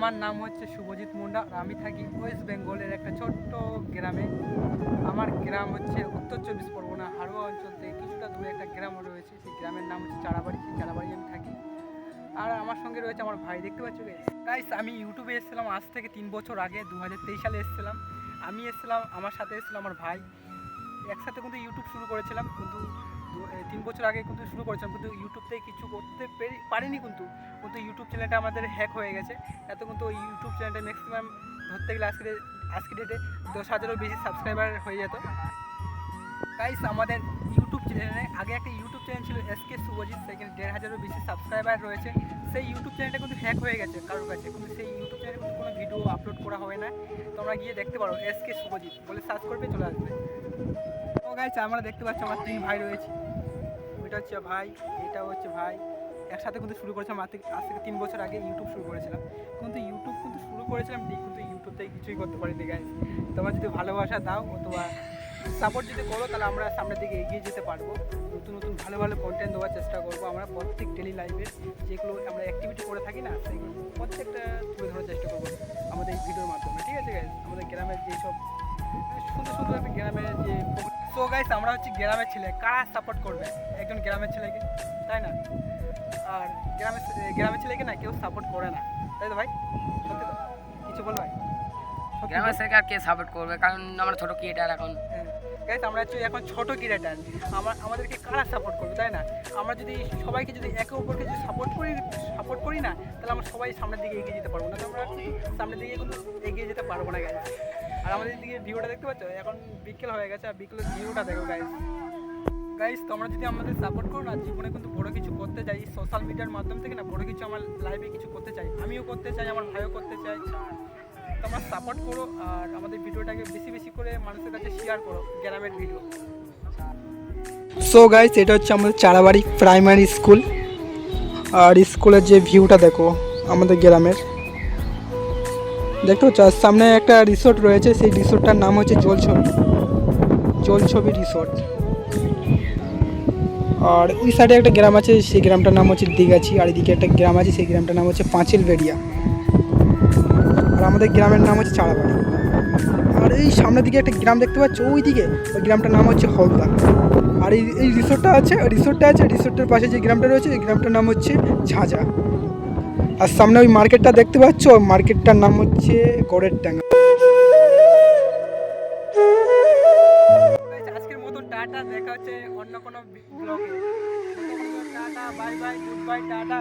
আমার নাম হচ্ছে শুভজিৎ মুন্ডা আর আমি থাকি ওয়েস্ট বেঙ্গলের একটা ছোট্ট গ্রামে। আমার গ্রাম হচ্ছে উত্তর চব্বিশ পরগনা হাড়োয়া অঞ্চল থেকে কিছুটা দূরে একটা গ্রাম রয়েছে, সেই গ্রামের নাম হচ্ছে চারাবাড়ি। সেই চারাবাড়ি আমি থাকি। আর আমার সঙ্গে রয়েছে আমার ভাই, দেখতে পাচ্ছ গাইস। আমি ইউটিউবে এসেছিলাম আজ থেকে 3 বছর আগে, 2023 সালে এসেছিলাম। আমি এসেছিলাম, আমার সাথে এসেছিলাম আমার ভাই। একসাথে কিন্তু ইউটিউব শুরু করেছিলাম, কিন্তু 3 বছর আগে কিন্তু শুরু করেছিলাম, কিন্তু ইউটিউব থেকে কিছু করতে পারিনি। কিন্তু ইউটিউব চ্যানেলটা আমাদের হ্যাক হয়ে গেছে। এত কিন্তু ওই ইউটিউব চ্যানেলটা ম্যাক্সিমাম ধরতে গেলে আজকে ডেটে 10,000-এরও বেশি সাবস্ক্রাইবার হয়ে যেত। গাইস আমাদের ইউটিউব চ্যানেলে আগে একটা ইউটিউব চ্যানেল ছিল এসকে শুভজিৎ, সেখানে 1,500-এরও বেশি সাবস্ক্রাইবার রয়েছে। সেই ইউটিউব চ্যানেলটা কিন্তু হ্যাক হয়ে গেছে কারোর কাছে, কিন্তু সেই ইউটিউব চ্যানেলে কিন্তু কোনো ভিডিও আপলোড করা হয় না। তোমরা গিয়ে দেখতে পারো, এসকে শুভজিৎ বলে সার্চ করবে, চলে আসবে। তো গাইস আমরা দেখতে পাচ্ছি আমার 3 ভাই রয়েছে। ওইটা হচ্ছে ভাই, এটাও হচ্ছে ভাই। একসাথে কিন্তু শুরু করেছিলাম আজ থেকে 3 বছর আগে ইউটিউব শুরু করেছিলাম। কিন্তু ইউটিউব কিন্তু শুরু করেছিলাম ঠিক, কিন্তু ইউটিউব থেকে কিছুই করতে পারিনি গাইস। তোমরা যদি ভালোবাসা দাও অথবা সাপোর্ট যদি করো, তাহলে আমরা সামনের দিকে এগিয়ে যেতে পারবো। নতুন নতুন ভালো ভালো কন্টেন্ট দেওয়ার চেষ্টা করবো। আমরা প্রত্যেক ডেলি লাইফে যেগুলো আমরা অ্যাক্টিভিটি করে থাকি না, সেগুলো প্রত্যেকটা তুলে ধরার চেষ্টা করবো আমাদের এই ভিডিওর মাধ্যমে। ঠিক আছে গাইস, আমাদের গ্রামের যেসব সুন্দর সুন্দর একটা গ্রামের যে। সো গাইস আমরা হচ্ছে গ্রামের ছেলে, কারা সাপোর্ট করবে একজন গ্রামের ছেলেকে, তাই না? আর গ্রামের ছেলেকে না কেউ সাপোর্ট করে না, তাই তো ভাই? সত্যি তো? কিছু বল ভাই। গ্রামের ছেলেকে আর কে সাপোর্ট করবে, কারণ আমরা ছোট ক্রিয়েটার এখন। গাইস আমরা হচ্ছে এখন ছোট ক্রিয়েটার, আমাদেরকে কারা সাপোর্ট করবে, তাই না? আমরা যদি সবাইকে যদি একে অপরকে যদি সাপোর্ট করি না, তাহলে আমরা সবাই সামনের দিকে এগিয়ে যেতে পারবো না। তো আমরা সামনের দিকে কিন্তু এগিয়ে যেতে পারবো না গাইস। আর আমাদের দিকে ভিউটা দেখতে পাচ্ছ, এখন বিকেল হয়ে গেছে, আর বিকেলের ভিউটা দেখো গাইস। তোমরা যদি আমাদের সাপোর্ট করো না, জীবনে কিন্তু বড় কিছু করতে চাই, সোশ্যাল মিডিয়ার মাধ্যম থেকে না বড় কিছু আমার লাইফে কিছু করতে চাই, আমিও করতে চাই, আমার ভাইও করতে চাই। তোমরা সাপোর্ট করো আর আমাদের ভিডিওটাকে বেশি বেশি করে মানুষের কাছে শেয়ার করো, গ্রামের ভিডিও। সো গাইস এটা হচ্ছে আমাদের চারাবাড়ি প্রাইমারি স্কুল, আর স্কুলের যে ভিউটা দেখো আমাদের গ্রামের, দেখতে পাচ্ছ। আর সামনে একটা রিসোর্ট রয়েছে, সেই রিসোর্টটার নাম হচ্ছে জলছবি রিসোর্ট। আর ওই সাইডে একটা গ্রাম আছে, সেই গ্রামটার নাম হচ্ছে দিগাছি। আর এদিকে একটা গ্রাম আছে, সেই গ্রামটার নাম হচ্ছে পাঁচিল বেড়িয়া। আর আমাদের গ্রামের নাম হচ্ছে চারাবাড়ি। আর এই সামনের দিকে একটা গ্রাম দেখতে পাচ্ছ, ওই দিকে ওই গ্রামটার নাম হচ্ছে হলদা। আর এই রিসোর্টটা আছে, রিসোর্টের পাশে যে গ্রামটা রয়েছে, এই গ্রামটার নাম হচ্ছে ঝাঁঝা। আর সামনে ওই মার্কেটটা দেখতে পাচ্ছ, মার্কেটটার নাম হচ্ছে গড়ের ডাঙ্গা। আজকের মতো টাটা, দেখা হচ্ছে অন্য কোনো ব্লগে। Tata, bye bye, good bye, tata.